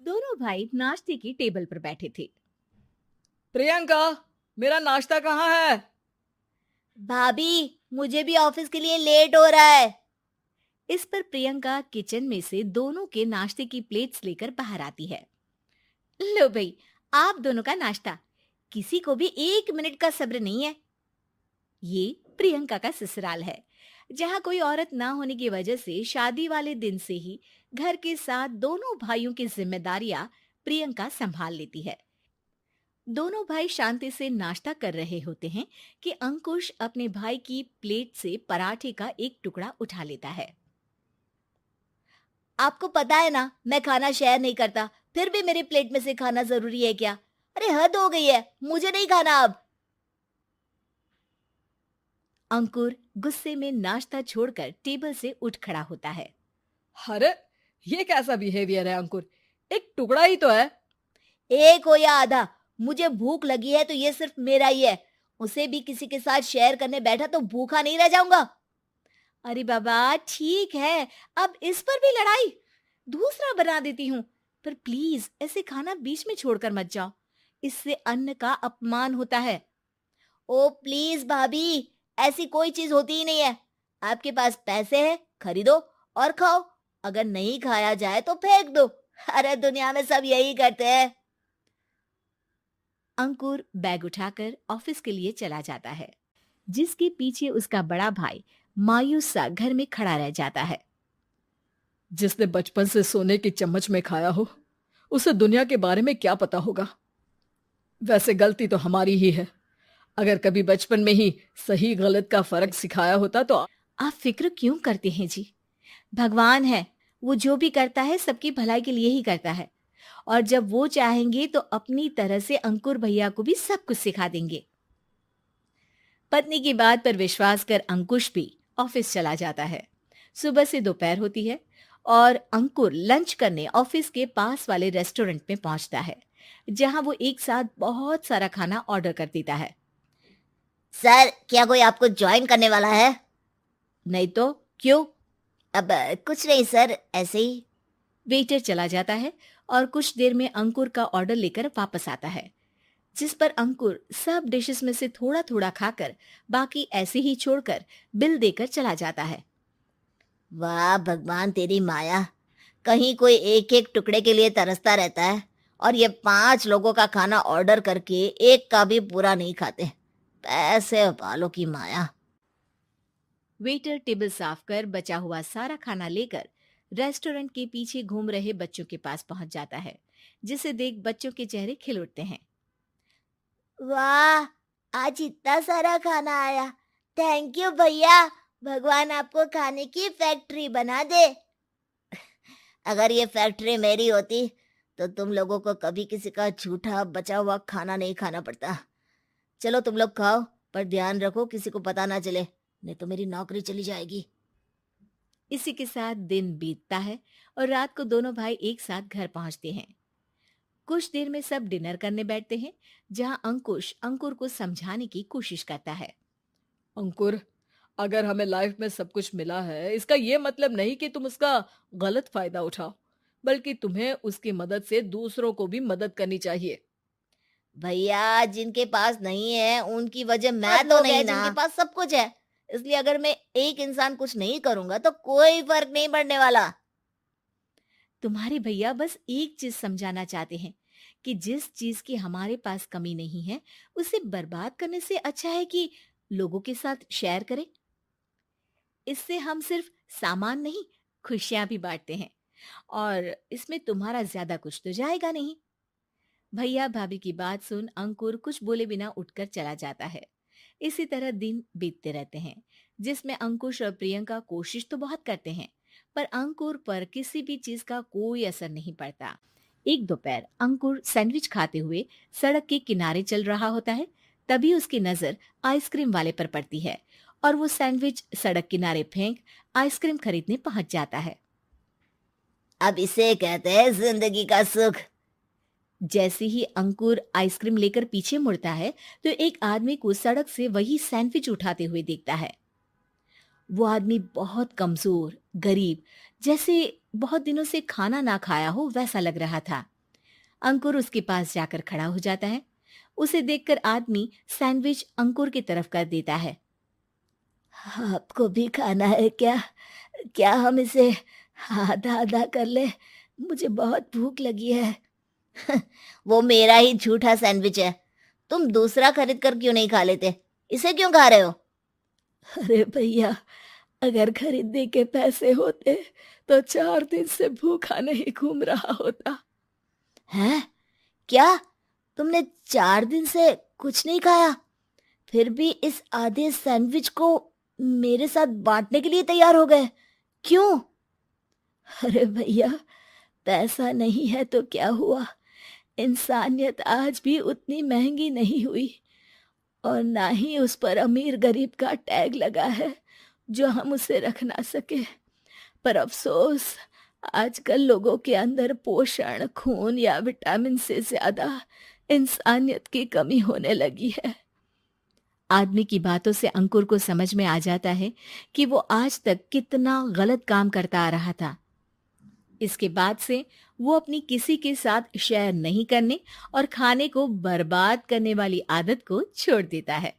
दोनों भाई नाश्ते की टेबल पर बैठे थे। प्रियंका, मेरा नाश्ता कहाँ है? भाभी, मुझे भी ऑफिस के लिए लेट हो रहा है। इस पर प्रियंका किचन में से दोनों के नाश्ते की प्लेट्स लेकर बाहर आती है। लो भाई, आप दोनों का नाश्ता। किसी को भी 1 मिनट का सब्र नहीं है। ये प्रियंका का ससुराल है, जहाँ कोई औरत ना होने की वजह से शादी वाले दिन से ही घर के साथ दोनों भाइयों की जिम्मेदारियां प्रियंका संभाल लेती है। दोनों भाई शांति से नाश्ता कर रहे होते हैं कि अंकुश अपने भाई की प्लेट से पराठे का एक टुकड़ा उठा लेता है। आपको पता है ना, मैं खाना शेयर नहीं करता, फिर भी मेरे प्लेट में से खाना जरूरी है क्या? अरे हद हो गई है, मुझे नहीं खाना अब। अंकुर गुस्से में नाश्ता छोड़कर टेबल से उठ खड़ा होता है। अरे, ये कैसा बिहेवियर है अंकुर? एक टुकड़ा ही तो है। एक हो या आधा, मुझे भूख लगी है तो ये सिर्फ मेरा ही है। उसे भी किसी के साथ शेयर करने बैठा तो भूखा नहीं रह जाऊंगा। अरे बाबा, ठीक है, अब इस पर भी लड़ाई। दूसरा बना देती हूँ, पर प्लीज ऐसे खाना बीच में छोड़कर मत जाओ। इससे अन्न का अपमान होता है। ओ प्लीज भाभी, ऐसी कोई चीज होती ही नहीं है। आपके पास पैसे हैं, खरीदो और खाओ। अगर नहीं खाया जाए तो फेंक दो। अरे दुनिया में सब यही करते हैं। अंकुर बैग उठाकर ऑफिस के लिए चला जाता है, जिसके पीछे उसका बड़ा भाई मायूस सा घर में खड़ा रह जाता है। जिसने बचपन से सोने की चम्मच में खाया हो, उसे दुनिया के बारे में क्या पता होगा। वैसे गलती तो हमारी ही है। अगर कभी बचपन में ही सही गलत का फर्क सिखाया होता तो। आप फिक्र क्यों करते हैं जी? भगवान है, वो जो भी करता है सबकी भलाई के लिए ही करता है। और जब वो चाहेंगे तो अपनी तरह से अंकुर भैया को भी सब कुछ सिखा देंगे। पत्नी की बात पर विश्वास कर अंकुश भी ऑफिस चला जाता है। सुबह से दोपहर होती है और अंकुर लंच करने ऑफिस के पास वाले रेस्टोरेंट में पहुंचता है, जहां वो एक साथ बहुत सारा खाना ऑर्डर कर देता है। सर, क्या कोई आपको ज्वाइन करने वाला है? नहीं तो क्यों? अब कुछ नहीं सर, ऐसे ही। वेटर चला जाता है और कुछ देर में अंकुर का ऑर्डर लेकर वापस आता है, जिस पर अंकुर सब डिशेस में से थोड़ा थोड़ा खाकर बाकी ऐसे ही छोड़कर बिल देकर चला जाता है। वाह भगवान, तेरी माया। कहीं कोई एक एक टुकड़े के लिए तरसता रहता है और ये 5 लोगों का खाना ऑर्डर करके एक का भी पूरा नहीं खाते। पैसे वालों की माया। वेटर टेबल साफ कर बचा हुआ सारा खाना लेकर रेस्टोरेंट के पीछे घूम रहे बच्चों के पास पहुंच जाता है, जिसे देख बच्चों के चेहरे खिल उठते हैं। वाह, आज इतना सारा खाना आया। थैंक यू भैया। भगवान आपको खाने की फैक्ट्री बना दे। अगर ये फैक्ट्री मेरी होती तो तुम लोगों को कभी किसी का झूठा बचा हुआ खाना नहीं खाना पड़ता। चलो तुम लोग खाओ, पर ध्यान रखो किसी को पता ना चले, नहीं तो मेरी नौकरी चली जाएगी। इसी के साथ दिन बीतता है और रात को दोनों भाई एक साथ घर पहुंचते हैं। कुछ देर में सब डिनर करने बैठते हैं, जहां अंकुश अंकुर को समझाने की कोशिश करता है। अंकुर, अगर हमें लाइफ में सब कुछ मिला है, इसका ये मतलब नहीं कि तुम उसका गलत फायदा उठाओ, बल्कि तुम्हें उसकी मदद से दूसरों को भी मदद करनी चाहिए। भैया, जिनके पास नहीं है उनकी वजह मैं सब तो लोग नहीं हैं ना। जिनके जिनके पास सब कुछ है, इसलिए अगर मैं एक इंसान कुछ नहीं करूंगा तो कोई फर्क नहीं पड़ने वाला। तुम्हारे भैया बस एक चीज समझाना चाहते हैं कि जिस चीज की हमारे पास कमी नहीं है, उसे बर्बाद करने से अच्छा है कि लोगों के साथ शेयर करें। इससे हम सिर्फ सामान नहीं, खुशियां भी बांटते हैं, और इसमें तुम्हारा ज्यादा कुछ तो जाएगा नहीं। भैया भाभी की बात सुन अंकुर कुछ बोले बिना उठकर चला जाता है। इसी तरह दिन बीतते रहते हैं, जिसमें अंकुश और प्रियंका कोशिश तो बहुत करते हैं, पर अंकुर पर किसी भी चीज का कोई असर नहीं पड़ता। एक दोपहर अंकुर सैंडविच खाते हुए सड़क के किनारे चल रहा होता है। तभी उसकी नजर आइसक्रीम वाले पर पड़ती है और वो सैंडविच सड़क किनारे फेंक आइसक्रीम खरीदने पहुंच जाता है। अब इसे कहते हैं जिंदगी का सुख। जैसे ही अंकुर आइसक्रीम लेकर पीछे मुड़ता है, तो एक आदमी को सड़क से वही सैंडविच उठाते हुए देखता है। वो आदमी बहुत कमजोर, गरीब, जैसे बहुत दिनों से खाना ना खाया हो वैसा लग रहा था। अंकुर उसके पास जाकर खड़ा हो जाता है। उसे देखकर आदमी सैंडविच अंकुर की तरफ कर देता है। आपको भी खाना है क्या? क्या हम इसे आधा-आधा कर लें? मुझे बहुत भूख लगी है। वो मेरा ही झूठा सैंडविच है। तुम दूसरा खरीद कर क्यों नहीं खा लेते? इसे क्यों खा रहे हो? अरे भैया, अगर खरीदने के पैसे होते तो 4 दिन से भूखा नहीं घूम रहा होता। हैं? क्या? तुमने 4 दिन से कुछ नहीं खाया? फिर भी इस आधे सैंडविच को मेरे साथ बांटने के लिए तैयार हो गए? क्यों? अरे भैया, पैसा नहीं है तो क्या हुआ? इंसानियत आज भी उतनी महंगी नहीं हुई और ना ही उस पर अमीर गरीब का टैग लगा है जो हम उसे रख ना सके। पर अफसोस, आजकल लोगों के अंदर पोषण, खून या विटामिन से ज्यादा इंसानियत की कमी होने लगी है। आदमी की बातों से अंकुर को समझ में आ जाता है कि वो आज तक कितना गलत काम करता आ रहा था। इसके बाद से वो अपनी किसी के साथ शेयर नहीं करने और खाने को बर्बाद करने वाली आदत को छोड़ देता है।